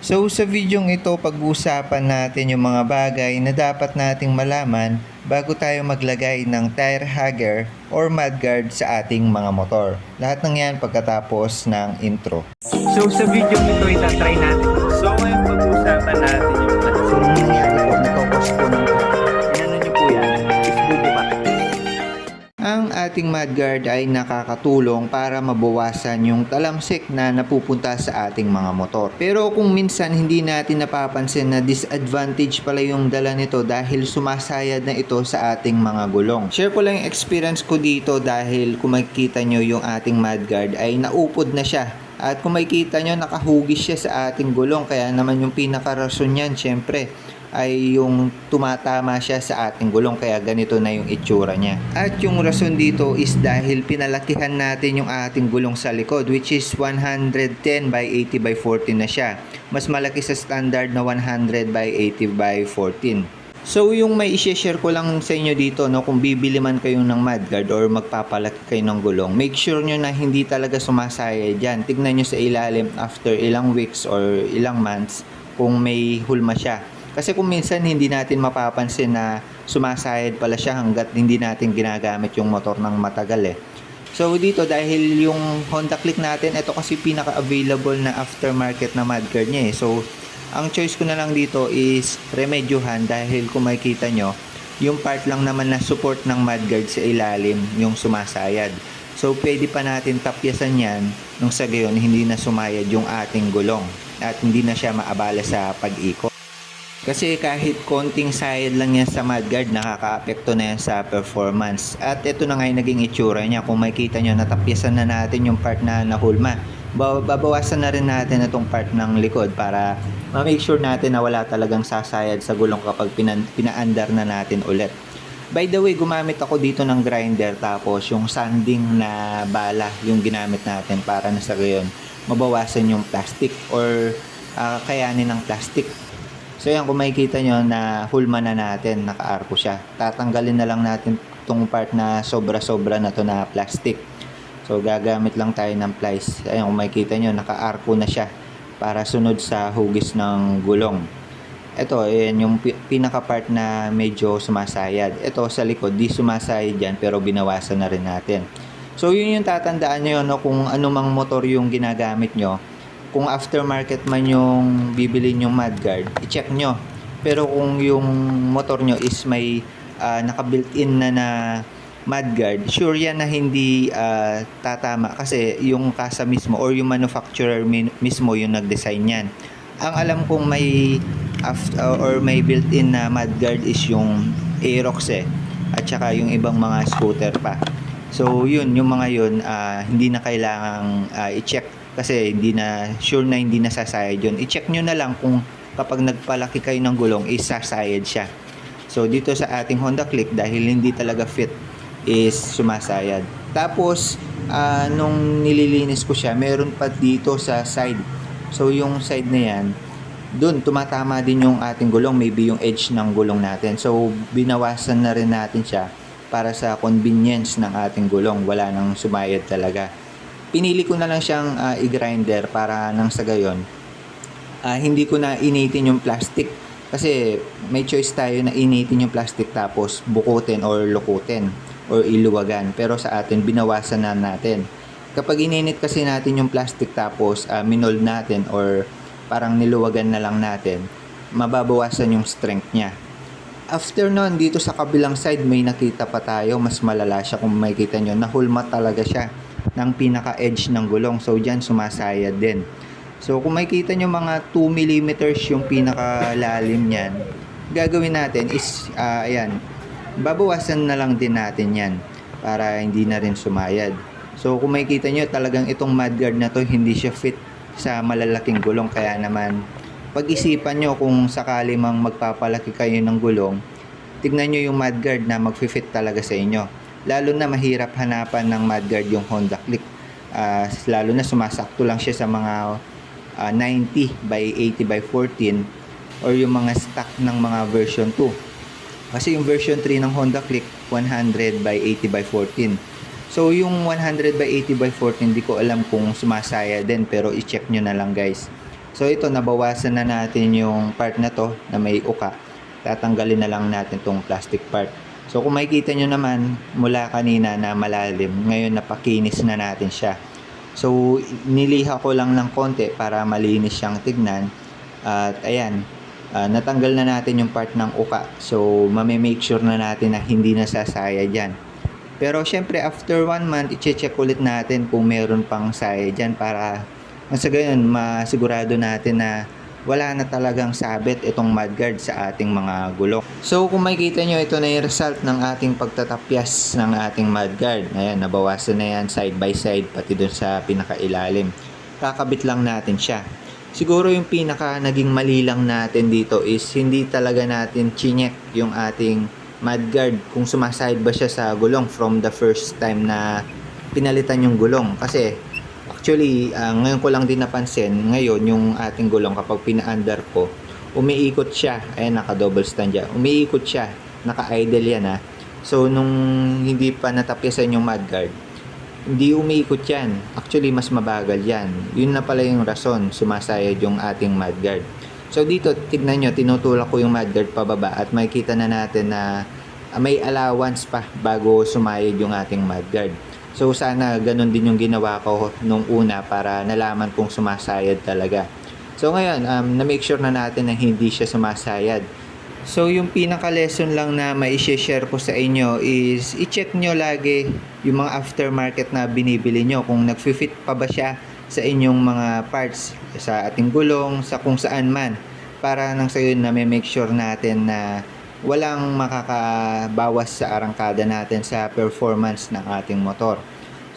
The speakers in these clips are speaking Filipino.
So sa videong ito, pag-uusapan natin yung mga bagay na dapat nating malaman bago tayo maglagay ng tire hugger or mudguard sa ating mga motor. Lahat ng yan pagkatapos ng intro. So sa video ito, itatry natin. So ngayon pag-uusapan natin yung So yung nangyari po, nagkakos po ng Inano nyo po yan? Is bubo pa. Ang ating mudguard ay nakakatulong para mabawasan yung talamsik na napupunta sa ating mga motor. Pero kung minsan hindi natin napapansin na disadvantage pala yung dala nito dahil sumasayad na ito sa ating mga gulong. Share ko lang yung experience ko dito dahil kung makikita nyo yung ating mudguard ay naupod na siya. At kung makikita nyo nakahugis siya sa ating gulong, kaya naman yung pinakarason yan syempre ay yung tumatama siya sa ating gulong, kaya ganito na yung itsura niya. At yung rason dito is dahil pinalakihan natin yung ating gulong sa likod, which is 110 by 80 by 14 na siya. Mas malaki sa standard na 100 by 80 by 14. So yung may i-share ko lang sa inyo dito, no, kung bibili man kayo ng mudguard or magpapalaki kayo ng gulong, make sure nyo na hindi talaga sumasaya dyan. Tignan nyo sa ilalim after ilang weeks or ilang months kung may hulma siya. Kasi kung minsan hindi natin mapapansin na sumasayad pala siya hanggat hindi natin ginagamit yung motor ng matagal eh. So dito dahil yung Honda Click natin, ito kasi pinaka-available na aftermarket na mudguard niya eh. So ang choice ko na lang dito is remedyohan dahil kung makikita nyo, yung part lang naman na support ng mudguard sa ilalim yung sumasayad. So pwede pa natin tapyasan yan nung sa gayon hindi na sumayad yung ating gulong at hindi na siya maabala sa pag-ikot. Kasi kahit konting sayad lang yan sa mudguard, nakaka-apekto na yan sa performance. At ito na nga yung naging itsura niya. Kung makikita nyo, natapyasan na natin yung part na nahulma. Babawasan na rin natin itong part ng likod para ma-make sure natin na wala talagang sasayad sa gulong kapag pinaandar na natin ulit. By the way, gumamit ako dito ng grinder tapos yung sanding na bala yung ginamit natin para na sa gayon mabawasan yung plastic or kayanin ng plastic. So yan, kung makikita nyo na hulma na natin, naka-arco siya. Tatanggalin na lang natin itong part na sobra-sobra na to na plastic. So gagamit lang tayo ng plies. Ayan, kung makikita nyo, naka-arco na siya para sunod sa hugis ng gulong. Ito, ayan yung pinaka-part na medyo sumasayad. Ito sa likod, di sumasayad yan pero binawasan na rin natin. So yun yung tatandaan nyo, no, kung anumang motor yung ginagamit nyo. Kung aftermarket man yung bibili nyong mudguard, i-check nyo. Pero kung yung motor nyo is may naka-built-in na mudguard, sure yan na hindi tatama kasi yung kasa mismo or yung manufacturer mismo yung nag-design yan. Ang alam kong may may built-in na mudguard is yung Aerox at saka yung ibang mga scooter pa. So yun, yung mga yun, hindi na kailangang i-check kasi hindi na sure na hindi nasasayad yun. I-check nyo na lang kung kapag nagpalaki kayo ng gulong is sasayad siya. So dito sa ating Honda Click dahil hindi talaga fit is sumasayad. Tapos nung nililinis ko siya, meron pa dito sa side. So yung side na yan, dun tumatama din yung ating gulong, maybe yung edge ng gulong natin. So binawasan na rin natin siya para sa convenience ng ating gulong, wala nang sumayad talaga. Pinili ko na lang siyang i-grinder para nang sa gayon hindi ko na initin yung plastic kasi may choice tayo na initin yung plastic tapos bukutin or lukutin or iluwagan, pero sa atin binawasan na natin. Kapag ininit kasi natin yung plastic tapos minold natin or parang niluwagan na lang natin, mababawasan yung strength niya. After nun, dito sa kabilang side may nakita pa tayo, mas malala siya. Kung makikita nyo, nahulma talaga siya ng pinaka-edge ng gulong. So dyan sumasayad din. So kung makikita nyo mga 2 mm yung pinakalalim nyan, gagawin natin is ayan, babawasan na lang din natin yan para hindi na rin sumayad. So kung makikita nyo, talagang itong mudguard na to hindi siya fit sa malalaking gulong, kaya naman pag-isipan nyo kung sakali mang magpapalaki kayo ng gulong, tignan nyo yung mudguard na mag-fit talaga sa inyo. Lalo na mahirap hanapan ng mudguard yung Honda Click. Lalo na sumasakto lang siya sa mga 90 by 80 by 14 or yung mga stock ng mga version 2. Kasi yung version 3 ng Honda Click, 100 by 80 by 14. So yung 100 by 80 by 14, di ko alam kung sumasaya din, pero i-check nyo na lang guys. So ito, nabawasan na natin yung part na to na may uka. Tatanggalin na lang natin tong plastic part. So kung makikita nyo naman, mula kanina na malalim, ngayon napakinis na natin siya. So niliha ko lang ng konti para malinis siyang tignan. At ayan, natanggal na natin yung part ng uka. So mamimake sure na natin na hindi nasasaya dyan. Pero syempre after 1 month, i-check ulit natin kung meron pang saya dyan para sa gayon masigurado natin na wala na talagang sabit itong mudguard sa ating mga gulong. So kung makikita nyo, ito na yung result ng ating pagtatapyas ng ating mudguard. Ayan, nabawasan na yan side by side pati dun sa pinakailalim. Kakabit lang natin siya. Siguro yung pinaka naging mali lang natin dito is hindi talaga natin chinek yung ating mudguard kung sumaside ba siya sa gulong from the first time na pinalitan yung gulong. Kasi actually, ngayon ko lang din napansin, ngayon yung ating gulong kapag pina-under ko, umiikot siya. Ayan, naka-double stand dyan. Umiikot siya. Naka-idle yan ha. So, nung hindi pa natapyasan yung mudguard, hindi umiikot yan. Actually, mas mabagal yan. Yun na pala yung rason, sumasayad yung ating mudguard. So, dito, tignan nyo, tinutulak ko yung mudguard pababa at makikita na natin na may allowance pa bago sumayad yung ating mudguard. So sana ganun din yung ginawa ko nung una para nalaman kung sumasayad talaga. So ngayon, na-make sure na natin na hindi siya sumasayad. So yung pinaka-lesson lang na mai-share ko sa inyo is i-check nyo lagi yung mga aftermarket na binibili nyo kung nag-fit pa ba siya sa inyong mga parts, sa ating gulong, sa kung saan man. Para nang sa yun na may make sure natin na walang makakabawas sa arangkada natin sa performance ng ating motor.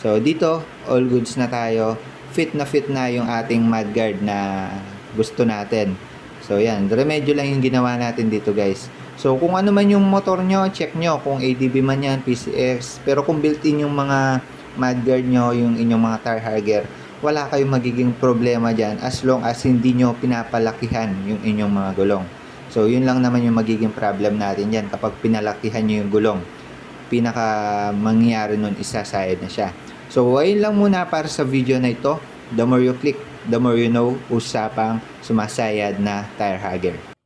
So dito, all goods na tayo. Fit na yung ating mudguard na gusto natin. So yan, remedyo lang yung ginawa natin dito guys. So kung ano man yung motor nyo, check nyo kung ADB man yan, PCX. Pero kung built-in yung mga mudguard nyo, yung inyong mga tire hugger, wala kayong magiging problema dyan as long as hindi nyo pinapalakihan yung inyong mga gulong. So yun lang naman yung magiging problem natin yan kapag pinalakihan nyo yung gulong. Pinaka mangyayari nun, isasayad na siya. So ayun lang muna para sa video na ito. The more you click, the more you know, usapang sumasayad na tire hugger.